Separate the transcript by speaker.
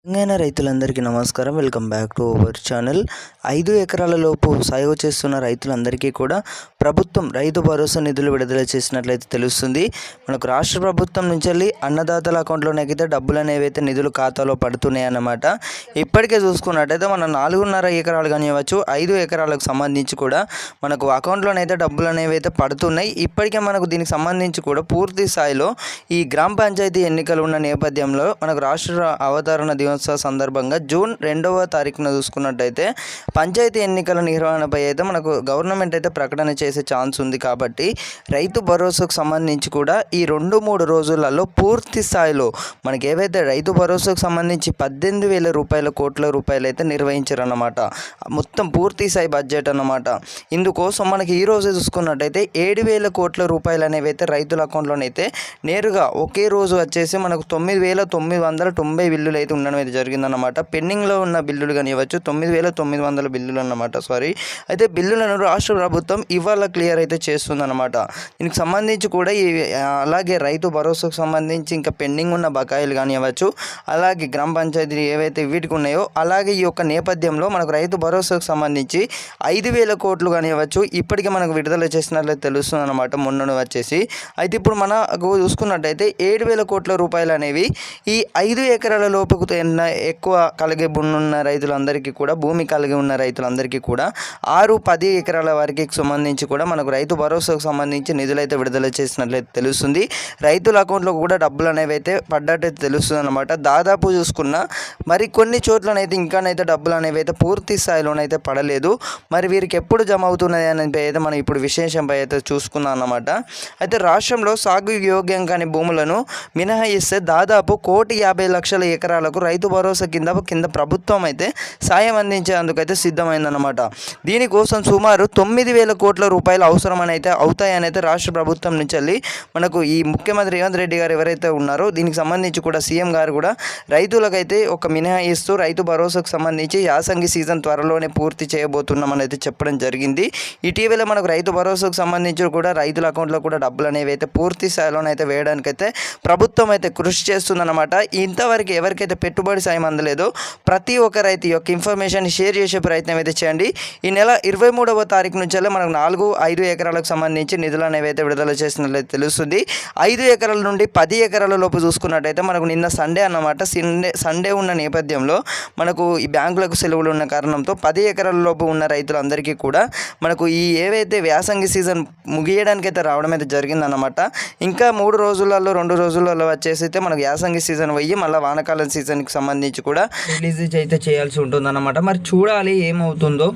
Speaker 1: తెలంగాణ రైతులందరికీ నమస్కారం. Welcome back to our channel. 5 ఎకరాల లోపు సాగు చేస్తున్న రైతులందరికీ కూడా ప్రభుత్వం రైతు భరోసా నిధులు విడుదల చేసినట్లయితే తెలుస్తుంది. మనకు రాష్ట్ర ప్రభుత్వం నుంచి వెళ్ళి అన్నదాతల అకౌంట్లోనైతే డబ్బులు అనేవి అయితే నిధులు ఖాతాలో పడుతున్నాయి అన్నమాట. ఇప్పటికే చూసుకున్నట్టయితే మన 4.5 ఎకరాలు కానివ్వచ్చు, 5 ఎకరాలకు సంబంధించి కూడా మనకు అకౌంట్లోనైతే డబ్బులు అనేవి అయితే పడుతున్నాయి. ఇప్పటికే మనకు దీనికి సంబంధించి కూడా పూర్తి స్థాయిలో ఈ గ్రామ పంచాయతీ ఎన్నికలు ఉన్న నేపథ్యంలో మనకు రాష్ట్ర అవతరణ దినోత్సవ సందర్భంగా జూన్ 2వ తారీఖున చూసుకున్నట్టయితే పంచాయతీ ఎన్నికల నిర్వహణపై అయితే మనకు గవర్నమెంట్ అయితే ప్రకటన చేసే ఛాన్స్ ఉంది. కాబట్టి రైతు భరోసాకు సంబంధించి కూడా ఈ 2-3 రోజులలో పూర్తి స్థాయిలో మనకి ఏవైతే రైతు భరోసాకు సంబంధించి 18,000 కోట్ల రూపాయలు అయితే నిర్వహించారన్నమాట. మొత్తం పూర్తి స్థాయి బడ్జెట్ అన్నమాట. ఇందుకోసం మనకి ఈ రోజు చూసుకున్నట్టయితే 7,000 కోట్ల రూపాయలు అనేవి అయితే రైతుల అకౌంట్లోనైతే నేరుగా ఒకే రోజు వచ్చేసి మనకు 9,990 బిల్లులు అయితే ఉండడం అయితే జరిగిందన్నమాట. పెండింగ్లో ఉన్న బిల్లులు కానివ్వచ్చు, 9,900 బిల్లులు అన్నమాట. అయితే బిల్లులను రాష్ట్ర ప్రభుత్వం ఇవాళ క్లియర్ అయితే చేస్తుందన్నమాట. దీనికి సంబంధించి కూడా అలాగే రైతు భరోసాకు సంబంధించి ఇంకా పెండింగ్ ఉన్న బకాయిలు కానివ్వచ్చు, అలాగే గ్రామ పంచాయతీలు ఏవైతే వీటికి ఉన్నాయో, అలాగే ఈ యొక్క నేపథ్యంలో మనకు రైతు భరోసాకు సంబంధించి 5,000 కోట్లు కానివ్వచ్చు ఇప్పటికే మనకు విడుదల చేసినట్లయితే తెలుస్తుంది అన్నమాట. మొన్న వచ్చేసి అయితే ఇప్పుడు మనకు చూసుకున్నట్టయితే 7,000 కోట్ల రూపాయలు అనేవి ఈ 5 ఎకరాల లోపుకు ఎక్కువ కలిగి ఉన్న రైతులందరికీ కూడా, భూమి కలిగి ఉన్న రైతులందరికీ కూడా 6-10 ఎకరాల వారికి సంబంధించి కూడా మనకు రైతు భరోసాకు సంబంధించి నిధులైతే విడుదల చేసినట్లయితే తెలుస్తుంది. రైతుల అకౌంట్లో కూడా డబ్బులు అనేవి అయితే పడ్డట్టయితే తెలుస్తుంది అన్నమాట. దాదాపు చూసుకున్న మరి కొన్ని చోట్లనైతే ఇంకానైతే డబ్బులు అనేవి అయితే పూర్తి స్థాయిలోనైతే పడలేదు. మరి వీరికి ఎప్పుడు జమ అవుతున్నాయి అనేది అయితే మనం ఇప్పుడు విశేషంపై అయితే చూసుకున్నాం అన్నమాట. అయితే రాష్ట్రంలో సాగు యోగ్యం కాని భూములను మినహాయిస్తే దాదాపు 1,50,00,000 ఎకరాలకు రైతు భరోసా కింద ప్రభుత్వం అయితే సాయం అందించేందుకైతే సిద్ధమైందన్నమాట. దీనికోసం సుమారు 9,000 కోట్ల రూపాయలు అవసరమని అయితే అవుతాయని అయితే రాష్ట్ర ప్రభుత్వం నుంచి వెళ్ళి మనకు ఈ ముఖ్యమంత్రి రేవంత్ రెడ్డి గారు ఎవరైతే ఉన్నారో దీనికి సంబంధించి కూడా సీఎం గారు కూడా రైతులకైతే ఒక మినహాయిస్తూ రైతు భరోసాకు సంబంధించి యాసంగి సీజన్ త్వరలోనే పూర్తి చేయబోతున్నామని అయితే చెప్పడం జరిగింది. ఇటీవల మనకు రైతు భరోసాకు సంబంధించి కూడా రైతుల అకౌంట్లో కూడా డబ్బులు అనేవి అయితే పూర్తి స్థాయిలోనైతే వేయడానికైతే ప్రభుత్వం అయితే కృషి చేస్తుందన్నమాట. ఇంతవరకు ఎవరికైతే పెట్టుబడి సాయం అందలేదో ప్రతి ఒక్క రైతు యొక్క ఇన్ఫర్మేషన్ షేర్ చేసే ప్రయత్నం అయితే చేయండి. ఈ నెల 23వ తారీఖు నుంచి మనకు 4-5 ఎకరాలకు సంబంధించి నిధులు అనేవి అయితే విడుదల చేసినట్లయితే తెలుస్తుంది. 5 ఎకరాల నుండి 10 ఎకరాల లోపు చూసుకున్నట్టయితే మనకు నిన్న సండే అన్నమాట. సండే ఉన్న నేపథ్యంలో మనకు ఈ బ్యాంకులకు సెలవులు ఉన్న కారణంతో 10 ఎకరాల లోపు ఉన్న రైతులందరికీ కూడా మనకు ఈ ఏవైతే వ్యాసంగి సీజన్ ముగియడానికి అయితే రావడం అయితే జరిగిందన్నమాట. ఇంకా 3 రోజులలో 2 రోజులలో వచ్చేసి అయితే మనకు యాసంగి సీజన్ పోయి మళ్ళీ వానకాలం సీజన్కి సంబంధించి కూడా రిలీజ్ అయితే చేయాల్సి ఉంటుందన్నమాట. మరి చూడాలి ఏమవుతుందో.